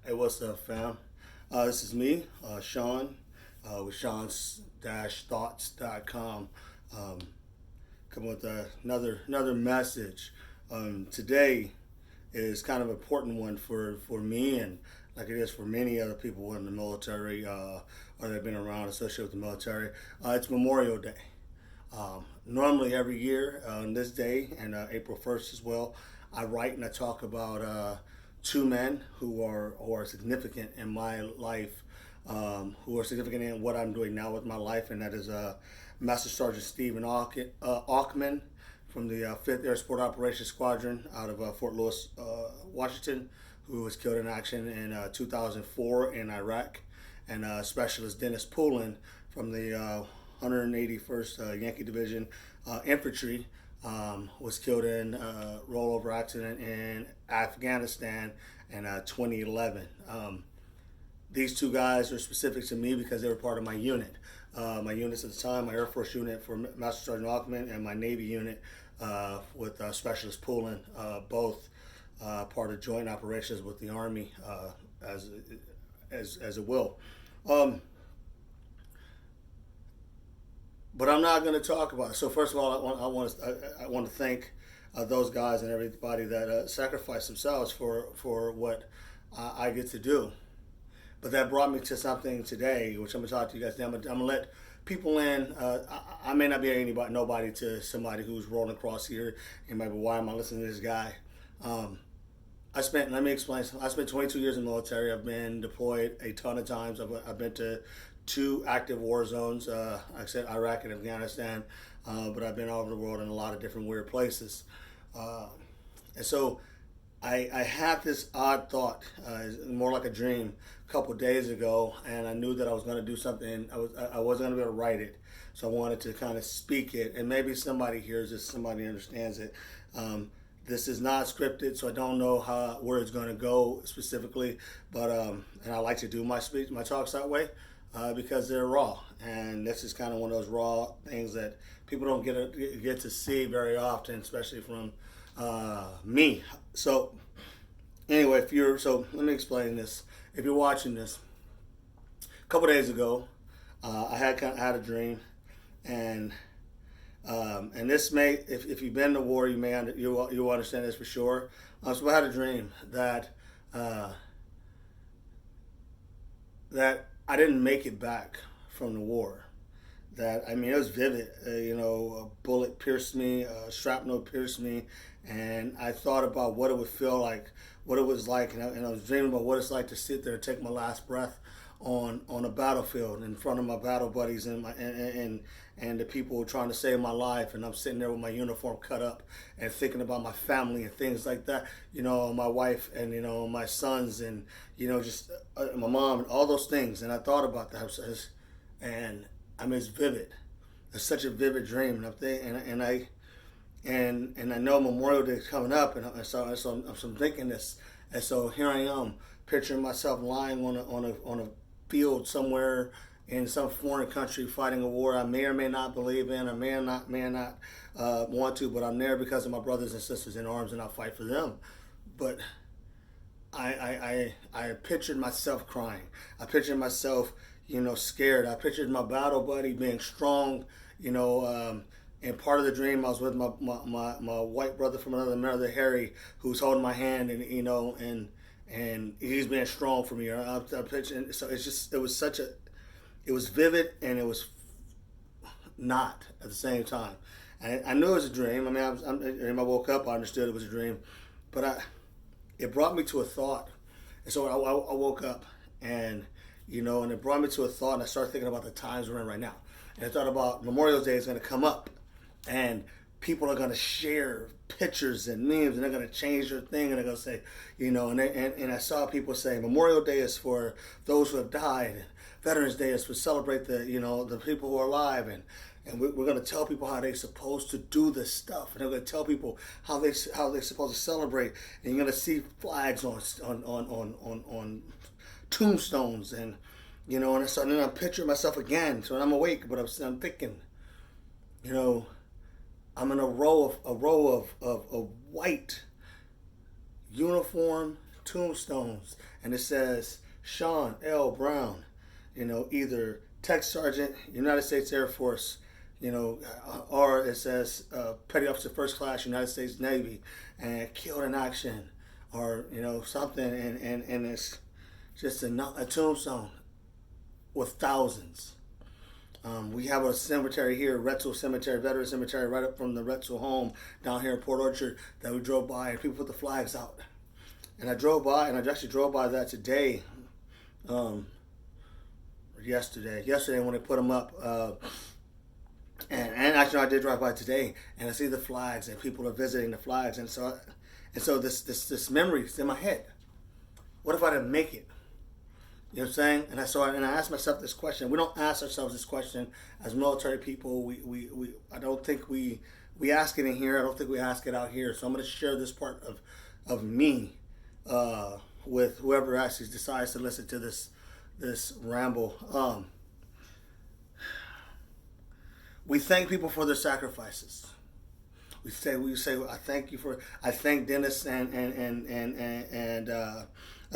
Hey, what's up, fam? This is me, Sean, with Sean's-thoughts.com. Come with another message. Today is kind of an important one for me and like it is for many other people in the military or that have been around associated with the military. It's Memorial Day. Normally every year on this day and April 1st as well, I write and I talk about two men who are significant in my life, who are significant in what I'm doing now with my life, and that is Master Sergeant Stephen Aukman from the 5th Air Support Operations Squadron out of Fort Lewis, Washington, who was killed in action in 2004 in Iraq, and Specialist Dennis Poulin from the 181st Yankee Division Infantry was killed in a rollover accident in Afghanistan in 2011. These two guys are specific to me because they were part of my unit. My units at the time, my Air Force unit for Master Sergeant Aukman, and my Navy unit with Specialist Poulin, both part of joint operations with the Army as it will. But I'm not going to talk about it. So first of all, I want to thank those guys and everybody that sacrificed themselves for what I get to do. But that brought me to something today, which I'm going to talk to you guys now. I'm going to let people in. I may not be nobody to somebody who's rolling across here. You might be, why am I listening to this guy? Let me explain. I spent 22 years in the military. I've been deployed a ton of times. I've been to 2 active war zones, like I said, Iraq and Afghanistan, but I've been all over the world in a lot of different weird places. And so I had this odd thought, more like a dream, a couple days ago, and I knew that I was going to do something. I wasn't going to be able to write it, so I wanted to kind of speak it, and maybe somebody hears it, somebody understands it. This is not scripted, so I don't know where it's going to go specifically, but and I like to do my talks that way. Because they're raw, and this is kind of one of those raw things that people don't get to see very often, especially from me. So anyway, let me explain this. If you're watching this, a couple days ago, I had a dream, and this may, if you've been to war, you'll understand this for sure. So I had a dream that I didn't make it back from the war. It was vivid. A bullet pierced me, shrapnel pierced me, and I thought about what it would feel like, what it was like, and I was dreaming about what it's like to sit there and take my last breath on a battlefield in front of my battle buddies and the people who are trying to save my life, and I'm sitting there with my uniform cut up and thinking about my family and things like that, my wife and my sons and just my mom and all those things. And I thought about that, and it's vivid. It's such a vivid dream, and I'm thinking, and I know Memorial Day is coming up, and so I'm thinking this, and so here I am picturing myself lying on a field somewhere in some foreign country fighting a war I may or may not believe in, or may or not want to, but I'm there because of my brothers and sisters in arms, and I'll fight for them. But I pictured myself crying. I pictured myself, scared. I pictured my battle buddy being strong, and part of the dream I was with my white brother from another mother, Harry, who's holding my hand, and he's being strong for me. I pictured, so it was vivid, and it was not at the same time. I knew it was a dream. I woke up, I understood it was a dream, but it brought me to a thought. And so I woke up, and it brought me to a thought, and I started thinking about the times we're in right now. And I thought about Memorial Day is going to come up, and people are going to share pictures and memes, and they're going to change their thing, and they're going to say, and I saw people say Memorial Day is for those who have died, and Veterans Day is to celebrate the people who are alive, and we're going to tell people how they're supposed to do this stuff, and they're going to tell people how they're supposed to celebrate, and you're going to see flags on tombstones, and and so then I'm picturing myself again. So I'm awake, but I'm thinking, I'm in a row of white uniform tombstones, and it says Sean L. Brown, either Tech Sergeant, United States Air Force, or it says Petty Officer First Class, United States Navy, and killed in action, or something, and it's just a tombstone with thousands. We have a cemetery here, Retzel Cemetery, Veteran Cemetery, right up from the Retzel home down here in Port Orchard that we drove by, and people put the flags out. And I drove by, and I actually drove by that today, yesterday when they put them up. And actually, I did drive by today, and I see the flags, and people are visiting the flags, and so this memory is in my head. What if I didn't make it? You know what I'm saying? And I asked myself this question. We don't ask ourselves this question as military people. I don't think we ask it in here. I don't think we ask it out here. So I'm going to share this part of me with whoever actually decides to listen to this ramble. We thank people for their sacrifices. We say I thank Dennis and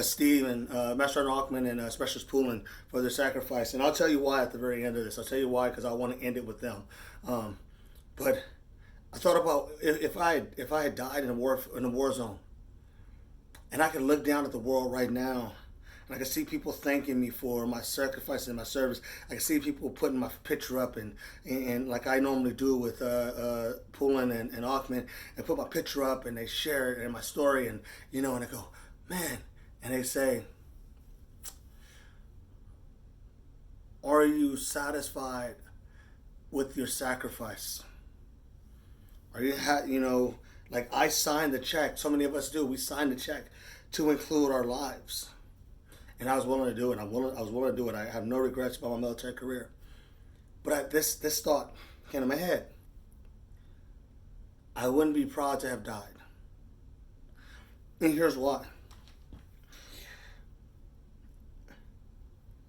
Steve and Master Sergeant Ackman and Specialist Poulin for their sacrifice. And I'll tell you why at the very end of this. I'll tell you why, because I want to end it with them. But I thought about if I had died in a war zone, and I could look down at the world right now, and I could see people thanking me for my sacrifice and my service. I could see people putting my picture up and like I normally do with Poulin and Ackman, and put my picture up, and they share it in my story, and and I go, man. And they say, are you satisfied with your sacrifice? Are you, like I signed the check. So many of us do. We signed the check to include our lives. And I was willing to do it. I was willing to do it. I have no regrets about my military career. But this thought came to my head. I wouldn't be proud to have died. And here's why.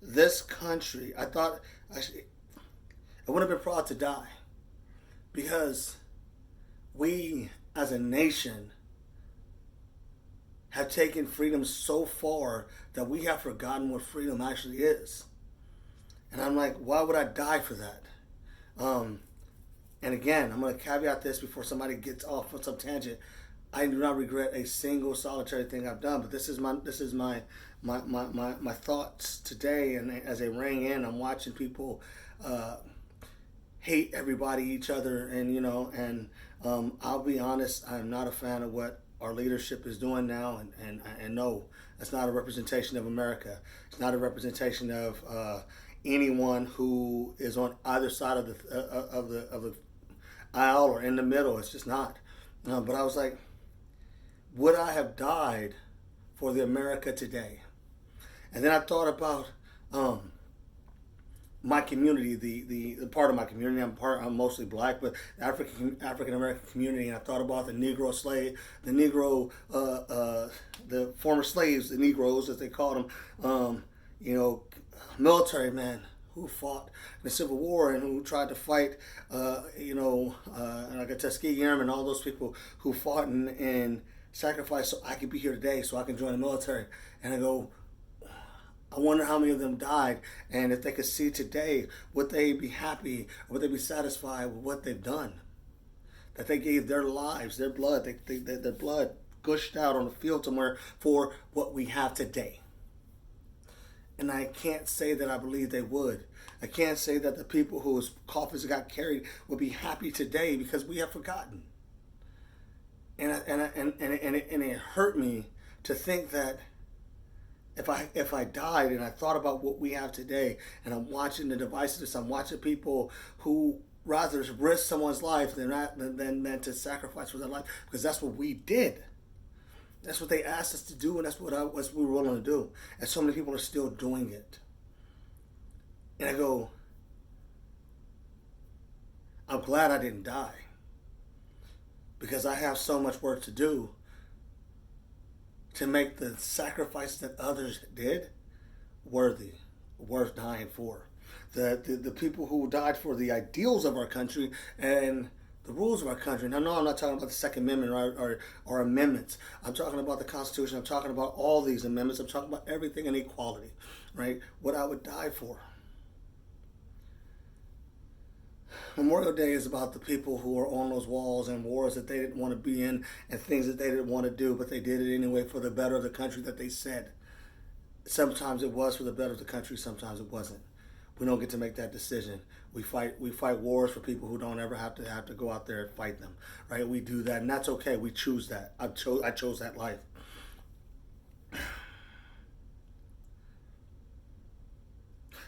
This country, I thought I wouldn't have been proud to die, because we as a nation have taken freedom so far that we have forgotten what freedom actually is. And I'm like, why would I die for that? And again, I'm going to caveat this before somebody gets off on some tangent. I do not regret a single solitary thing I've done, but this is my thoughts today. And as they ring in, I'm watching people hate everybody, each other, and I'll be honest, I'm not a fan of what our leadership is doing now, and no, that's not a representation of America. It's not a representation of anyone who is on either side of the aisle or in the middle. It's just not. But I was like, would I have died for the America today? And then I thought about my community, the part of my community. I'm mostly black, but the African American community. And I thought about the Negro slave, the former slaves, the Negroes as they called them. Military men who fought in the Civil War and who tried to fight, and like a Tuskegee Airmen, all those people who fought and sacrificed so I could be here today, so I can join the military. And I go, I wonder how many of them died, and if they could see today, would they be happy, or would they be satisfied with what they've done? That they gave their lives, their blood, their blood gushed out on the field somewhere for what we have today. And I can't say that I believe they would. I can't say that the people whose coffins got carried would be happy today, because we have forgotten. And it hurt me to think that if I died and I thought about what we have today, and I'm watching the divisiveness, I'm watching people who rather risk someone's life than to sacrifice for their life, because that's what we did. That's what they asked us to do, and that's what we were willing to do. And so many people are still doing it. And I go, I'm glad I didn't die, because I have so much work to do to make the sacrifice that others did worth dying for. The people who died for the ideals of our country and the rules of our country. Now, no, I'm not talking about the Second Amendment or amendments. I'm talking about the Constitution. I'm talking about all these amendments. I'm talking about everything in equality, right? What I would die for. Memorial Day is about the people who are on those walls and wars that they didn't want to be in and things that they didn't want to do, but they did it anyway for the better of the country that they said. Sometimes it was for the better of the country, sometimes it wasn't. We don't get to make that decision. We fight wars for people who don't ever have to go out there and fight them, right? We do that, and that's okay. We choose that. I chose that life.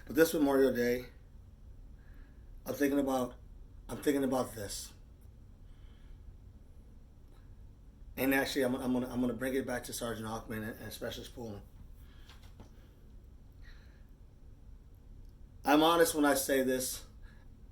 But this Memorial Day, I'm thinking about this, and actually, I'm gonna bring it back to Sergeant Hockman and Specialist Pullen. I'm honest when I say this.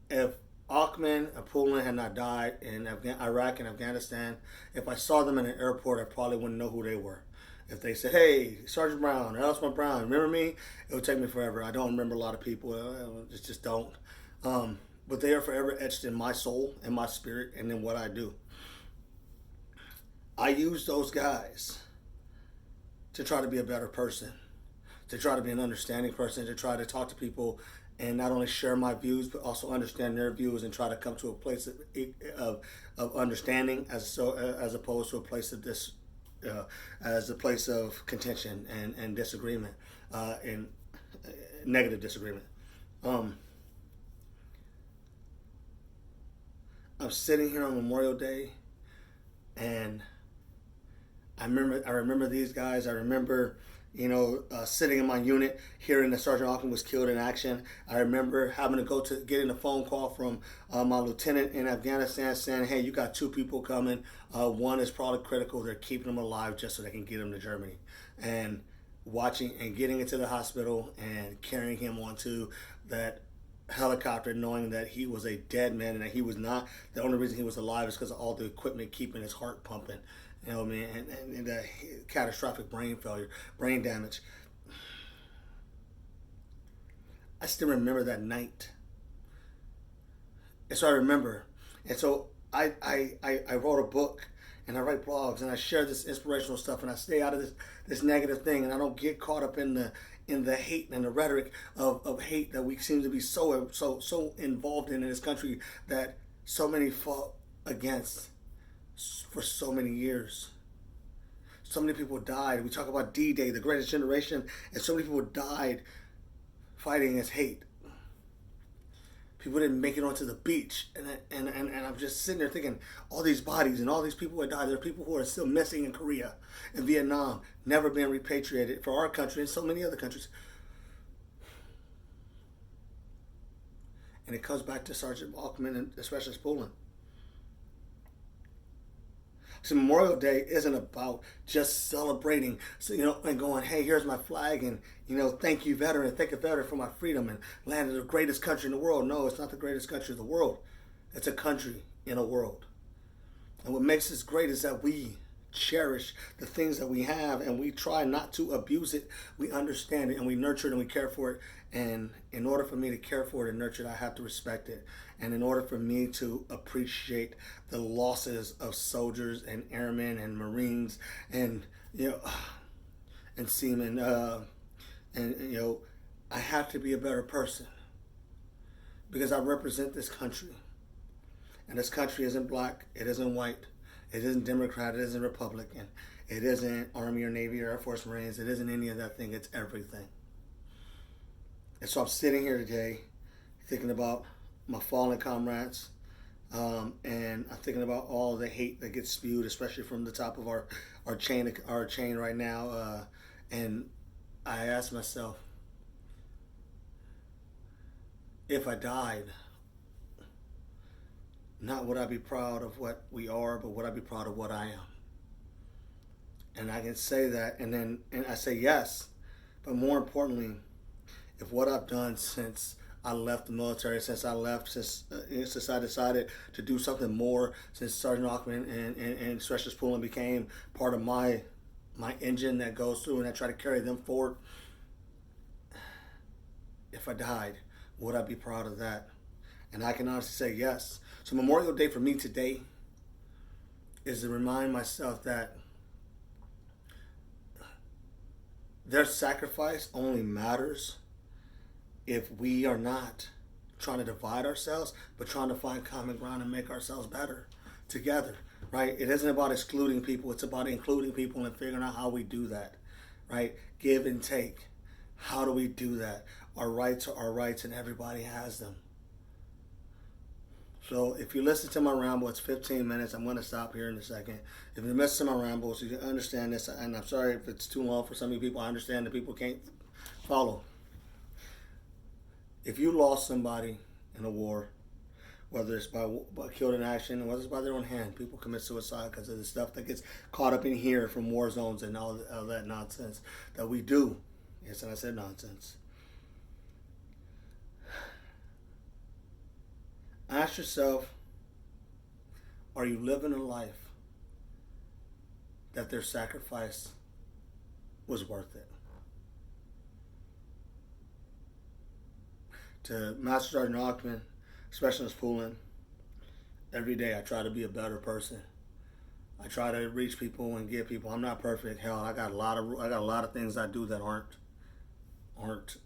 If Hockman and Pullen had not died in Iraq and Afghanistan, if I saw them in an airport, I probably wouldn't know who they were. If they said, "Hey, Sergeant Brown, or Elsman Brown, remember me?" It would take me forever. I don't remember a lot of people. I just don't. But they are forever etched in my soul and my spirit and in what I do. I use those guys to try to be a better person, to try to be an understanding person, to try to talk to people and not only share my views but also understand their views and try to come to a place of understanding as opposed to a place of as a place of contention and disagreement and negative disagreement. I'm sitting here on Memorial Day, and I remember these guys. I remember, sitting in my unit, hearing that Sergeant Hockman was killed in action. I remember having to getting a phone call from my lieutenant in Afghanistan saying, "Hey, you got two people coming. One is probably critical. They're keeping him alive just so they can get him to Germany." And watching and getting into the hospital and carrying him onto that helicopter, knowing that he was a dead man and that he was not, the only reason he was alive is because of all the equipment keeping his heart pumping, and the catastrophic brain failure, brain damage. I still remember that night. And so I remember. And so I wrote a book and I write blogs and I share this inspirational stuff and I stay out of this negative thing and I don't get caught up in the hate and the rhetoric of hate that we seem to be so involved in this country that so many fought against for so many years. So many people died. We talk about D-Day, the greatest generation, and so many people died fighting against hate. People didn't make it onto the beach, and I'm just sitting there thinking, all these bodies and all these people who died. There are people who are still missing in Korea and Vietnam, never being repatriated for our country and so many other countries. And it comes back to Sergeant Hockman and especially Pullen. So Memorial Day isn't about just celebrating, and going, "Hey, here's my flag," and "Thank you, veteran, thank you, veteran, for my freedom and land of the greatest country in the world." No, it's not the greatest country in the world. It's a country in a world. And what makes us great is that we cherish the things that we have and we try not to abuse it. We understand it and we nurture it and we care for it. And in order for me to care for it and nurture it, I have to respect it. And in order for me to appreciate the losses of soldiers and airmen and Marines and and seamen, I have to be a better person because I represent this country. And this country isn't black, it isn't white, it isn't Democrat, it isn't Republican, it isn't Army or Navy or Air Force Marines, it isn't any of that thing, it's everything. And so I'm sitting here today thinking about my fallen comrades, and I'm thinking about all the hate that gets spewed, especially from the top of our chain right now. And I ask myself, if I died, not would I be proud of what we are, but would I be proud of what I am? And I can say that, and I say yes, but more importantly, if what I've done since I left the military, since I decided to do something more, since Sergeant Hockman and Specialist Pullen became part of my engine that goes through and I try to carry them forward, if I died, would I be proud of that? And I can honestly say yes. So Memorial Day for me today is to remind myself that their sacrifice only matters if we are not trying to divide ourselves, but trying to find common ground and make ourselves better together, right? It isn't about excluding people, it's about including people and figuring out how we do that, right? Give and take. How do we do that? Our rights are our rights and everybody has them. So if you listen to my ramble, it's 15 minutes. I'm going to stop here in a second. If you listen to my ramble, so you can understand this, and I'm sorry if it's too long for some of you people. I understand that people can't follow. If you lost somebody in a war, whether it's by killed in action or whether it's by their own hand, people commit suicide because of the stuff that gets caught up in here from war zones and all that nonsense that we do. Yes, and I said nonsense. Ask yourself, are you living a life that their sacrifice was worth it? To Master Sergeant Ockman, Specialist Pooling, every day I try to be a better person. I try to reach people and give people. I'm not perfect. Hell, I got a lot of things I do that aren't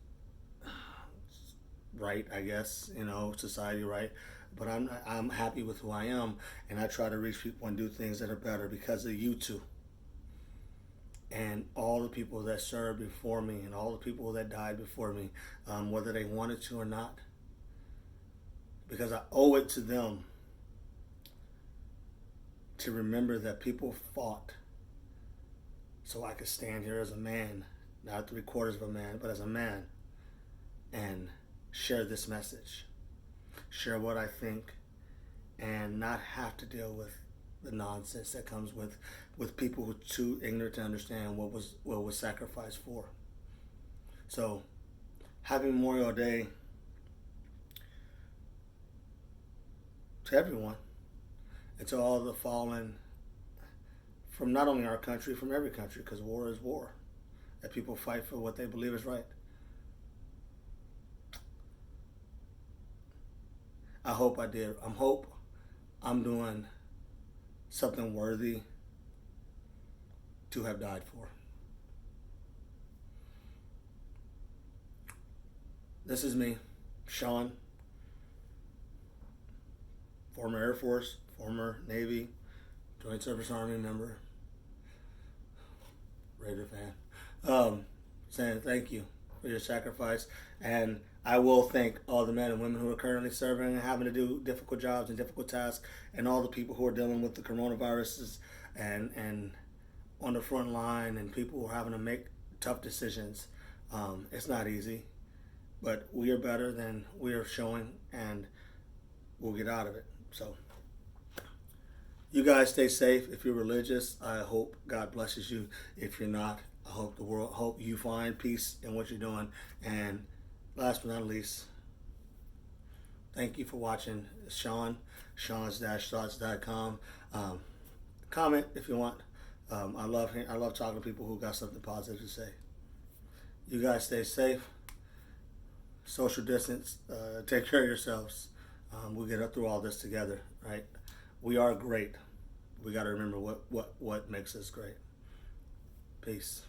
right, I guess, society right. But I'm happy with who I am, and I try to reach people and do things that are better because of you two. And all the people that served before me and all the people that died before me, whether they wanted to or not. Because I owe it to them to remember that people fought so I could stand here as a man, not 3/4 of a man, but as a man, and share this message, share what I think, and not have to deal with the nonsense that comes with people who are too ignorant to understand what was sacrificed for. So, happy Memorial Day to everyone, and to all the fallen from not only our country, from every country, because war is war, that people fight for what they believe is right. I hope I did. I'm doing something worthy to have died for. This is me, Sean, former Air Force, former Navy, Joint Service Army member, Raider fan, saying thank you for your sacrifice. And I will thank all the men and women who are currently serving and having to do difficult jobs and difficult tasks, and all the people who are dealing with the coronaviruses and on the front line, and people who are having to make tough decisions. It's not easy, but we are better than we are showing, and we'll get out of it. So you guys stay safe. If you're religious, I hope God blesses you. If you're not, I hope you find peace in what you're doing. And last but not least, thank you for watching. Sean, shans-thoughts.com. Comment if you want. I love talking to people who got something positive to say. You guys stay safe. Social distance. Take care of yourselves. We'll get through all this together, right? We are great. We got to remember what makes us great. Peace.